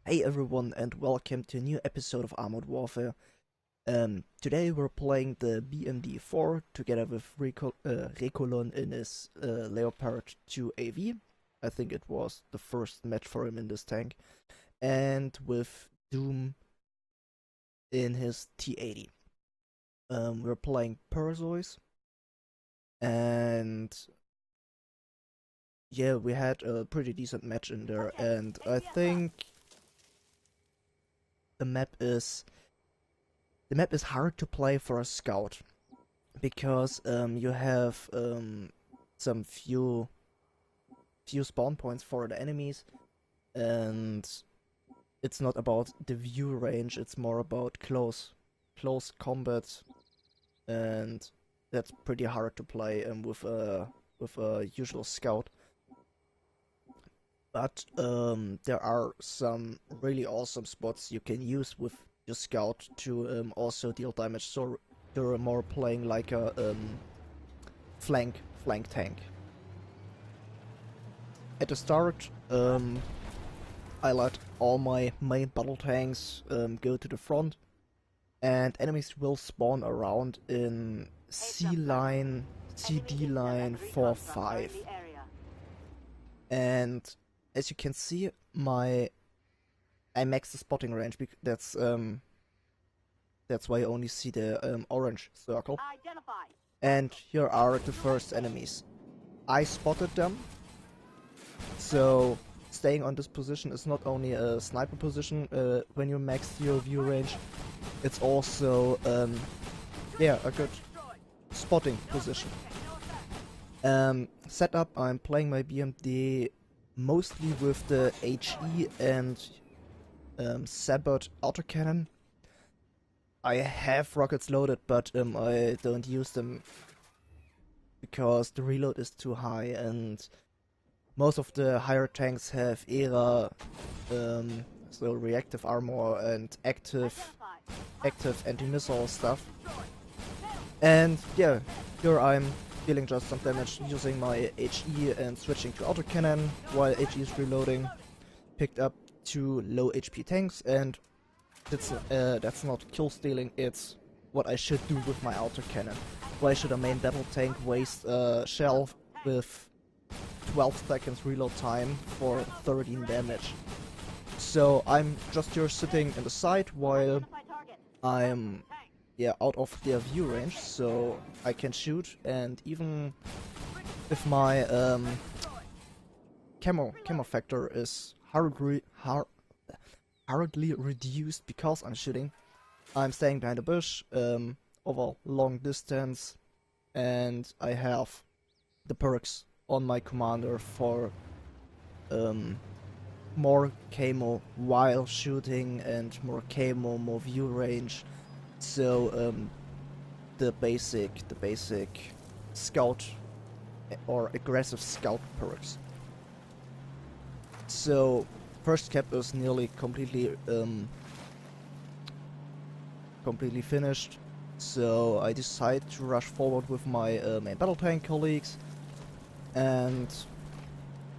Hey everyone, and welcome to a new episode of Armored Warfare. Today we're playing the BMD 4 together with Recolon in his Leopard 2 AV. I think it was the first match for him in this tank. And with Doom in his T80. We're playing Perseus. And yeah, we had a pretty decent match in there. And I think the map is hard to play for a scout because you have some few spawn points for the enemies, and it's not about the view range, it's more about close combat, and that's pretty hard to play with a usual scout. But there are some really awesome spots you can use with your scout to also deal damage. So you're more playing like a flank tank. At the start, I let all my main battle tanks go to the front, and enemies will spawn around in C line, CD line 4-5, and as you can see, I maxed the spotting range. That's why you only see the orange circle. And here are the first enemies. I spotted them, so staying on this position is not only a sniper position when you max your view range, it's also a good spotting position. Setup, I'm playing my BMD mostly with the HE and Sabot autocannon. I have rockets loaded, but I don't use them because the reload is too high, and most of the higher tanks have ERA, so reactive armor and active anti-missile stuff. And yeah, here I'm dealing just some damage using my HE and switching to autocannon while HE is reloading. Picked up 2 low HP tanks, and that's not kill stealing, it's what I should do with my autocannon. Why should a main battle tank waste a shell with 12 seconds reload time for 13 damage? So I'm just here sitting in the side while I'm out of their view range, so I can shoot, and even if my camo factor is hardly reduced because I'm shooting, I'm staying behind a bush over long distance, and I have the perks on my commander for more camo while shooting and more camo, more view range. So the basic scout or aggressive scout perks. So first cap is nearly completely finished. So I decide to rush forward with my main battle tank colleagues, and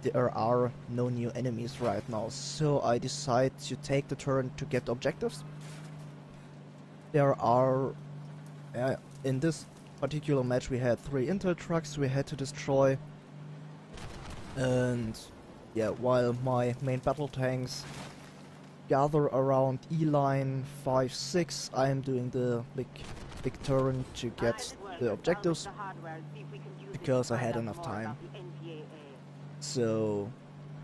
there are no new enemies right now. So I decide to take the turn to get objectives. There are in this particular match we had 3 intel trucks we had to destroy, and yeah, while my main battle tanks gather around E line 5-6, I am doing the big turn to get the objectives because I had enough time. So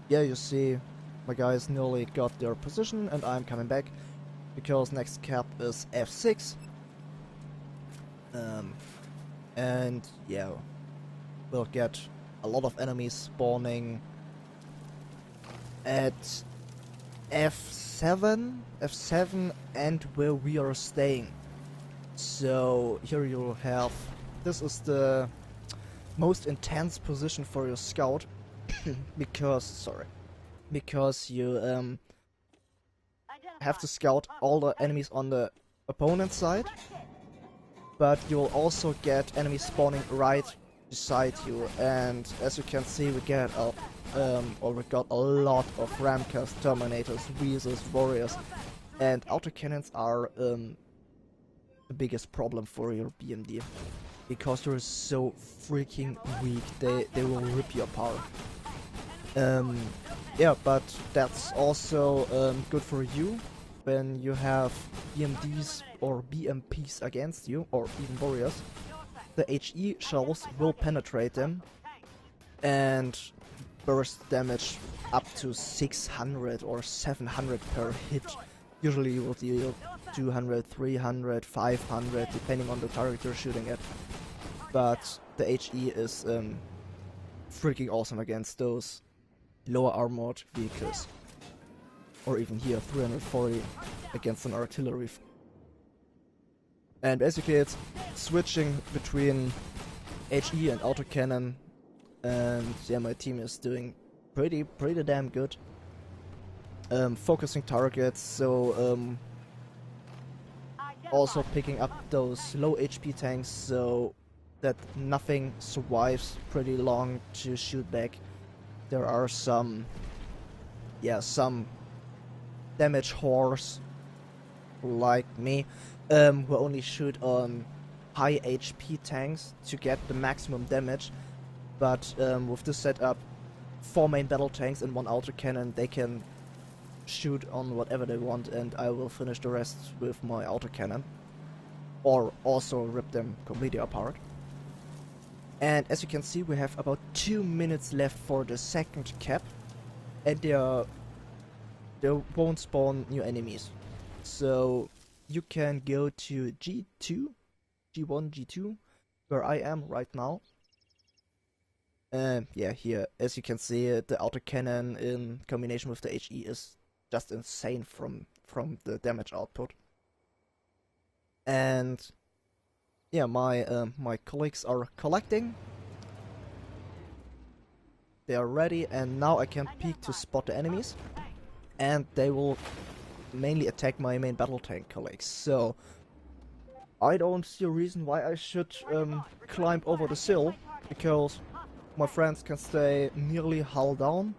yeah, you see my guys nearly got their position, and I'm coming back because next cap is F6. And yeah, we'll get a lot of enemies spawning at F7, and where we are staying. So here you'll have, this is the most intense position for your scout because you have to scout all the enemies on the opponent's side, but you'll also get enemies spawning right beside you, and as you can see, we get we got a lot of Ramcast, Terminators, Weasels, Warriors, and autocannons are the biggest problem for your BMD, because they're so freaking weak. They will rip you apart. Yeah, but that's also good for you when you have BMDs or BMPs against you, or even Warriors. The HE shells will penetrate them and burst damage up to 600 or 700 per hit. Usually you will deal 200, 300, 500 depending on the target you're shooting at. But the HE is freaking awesome against those lower armored vehicles. Or even here, 340 against an artillery. And basically it's switching between HE and autocannon, and yeah, my team is doing pretty damn good. Focusing targets, so also picking up those low HP tanks so that nothing survives pretty long to shoot back. There are some damage whores like me who only shoot on high HP tanks to get the maximum damage, but with this setup, 4 main battle tanks and 1 autocannon, they can shoot on whatever they want, and I will finish the rest with my autocannon, or also rip them completely apart. And as you can see, we have about 2 minutes left for the second cap, and there won't spawn new enemies. So you can go to G2, G1, G2, where I am right now. Yeah, here, as you can see, the autocannon in combination with the HE is just insane from the damage output. And yeah, my colleagues are collecting. They are ready, and now I can peek to spot the enemies, and they will mainly attack my main battle tank colleagues. So I don't see a reason why I should climb over the sill, because my friends can stay nearly hull down,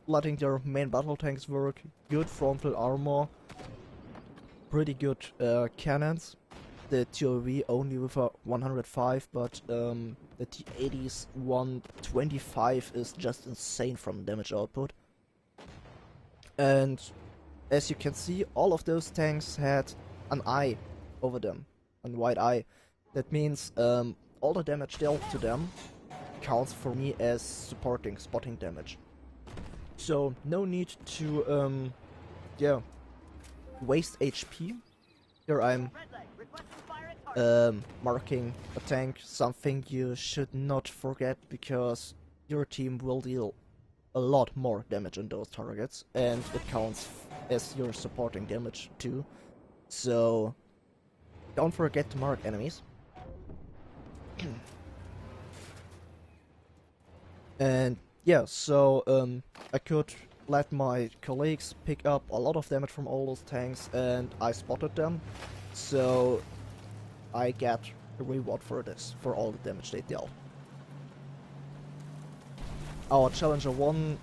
letting their main battle tanks work, good frontal armor, pretty good cannons. The TOV only with a 105, but the T80's 125 is just insane from damage output. And as you can see, all of those tanks had an eye over them, a white eye. That means all the damage dealt to them counts for me as spotting damage. So no need to waste HP. Here I'm marking a tank, something you should not forget, because your team will deal a lot more damage on those targets, and it counts as your supporting damage too. So don't forget to mark enemies. And yeah, so I could let my colleagues pick up a lot of damage from all those tanks, and I spotted them, so I get a reward for this, for all the damage they dealt. Our Challenger 1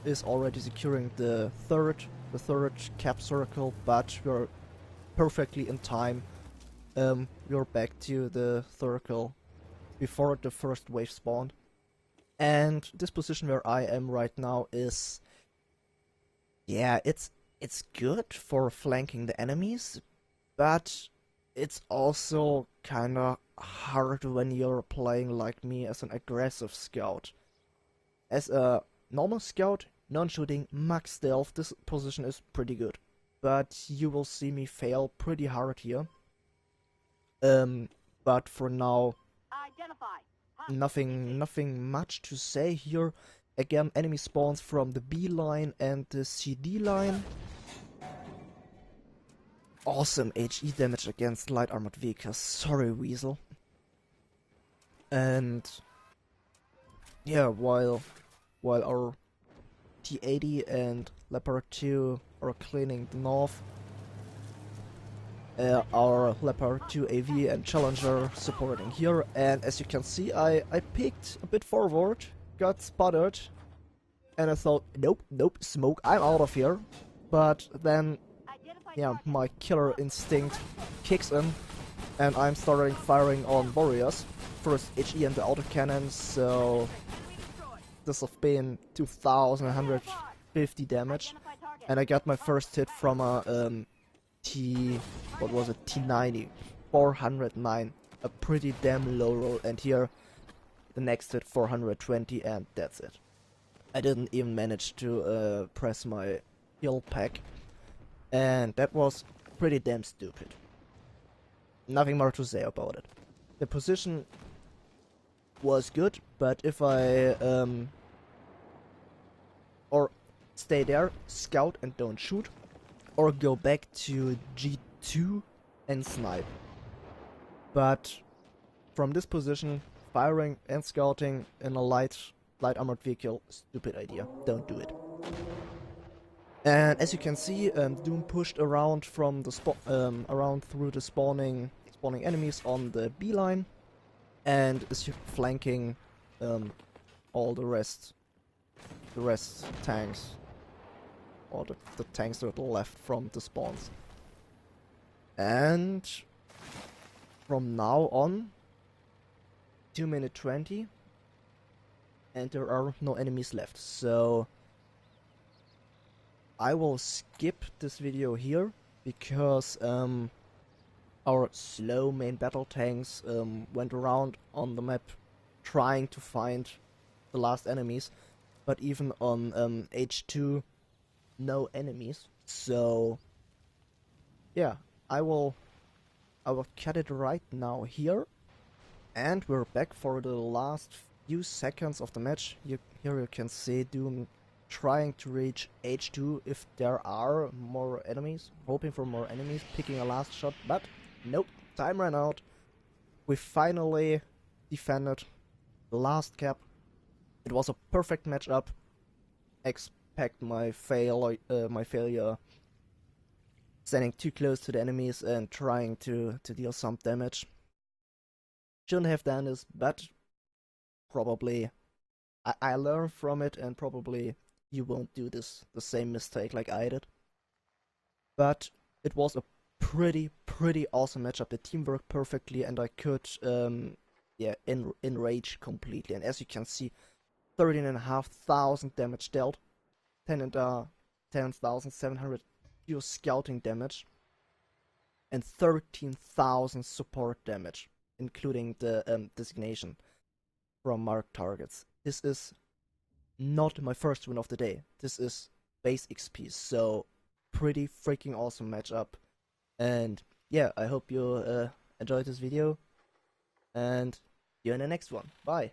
is already securing the third cap circle, but we're perfectly in time. We're back to the circle before the first wave spawned. And this position where I am right now is, yeah, it's good for flanking the enemies, but it's also kinda hard when you're playing like me as an aggressive scout. As a normal scout, non-shooting, max stealth, this position is pretty good, but you will see me fail pretty hard here. But for now, nothing much to say here. Again, enemy spawns from the B line and the CD line. Awesome HE damage against light armored vehicles. Sorry, Weasel. And yeah, while our T80 and Leopard 2 are cleaning the north, our Leopard 2 AV and Challenger supporting here, and as you can see I peeked a bit forward, got spotted, and I thought nope, smoke, I'm out of here. But then, yeah, my killer instinct kicks in and I'm starting firing on warriors. First HE and the autocannon, so this have been 2150 damage, and I got my first hit from a what was it, T90, 409, a pretty damn low roll, and here the next hit 420, and that's it. I didn't even manage to press my heal pack, and that was pretty damn stupid. Nothing more to say about it. The position was good, but if I or stay there, scout and don't shoot, or go back to G2 and snipe. But from this position, firing and scouting in a light armored vehicle, stupid idea. Don't do it. And as you can see, Doom pushed around from the around through the spawning enemies on the B line, and is flanking all the rest tanks, or the tanks that are left from the spawns. And from now on, 2 minutes 20, and there are no enemies left, so I will skip this video here, because our slow main battle tanks went around on the map trying to find the last enemies, but even on H2, no enemies. So yeah, I will cut it right now here, and we're back for the last few seconds of the match. Here you can see Doom trying to reach H2 if there are more enemies, hoping for more enemies, picking a last shot, but nope, time ran out. We finally defended the last cap. It was a perfect matchup. Expect my failure standing too close to the enemies and trying to deal some damage. Shouldn't have done this, but probably I learned from it, and probably you won't do the same mistake like I did. But it was a pretty awesome matchup. The team worked perfectly, and I could enrage completely. And as you can see, 13,500 damage dealt, 10,700 pure scouting damage, and 13,000 support damage, including the designation from marked targets. This is not my first win of the day. This is base XP, so pretty freaking awesome matchup. And yeah, I hope you enjoyed this video, and see you in the next one. Bye.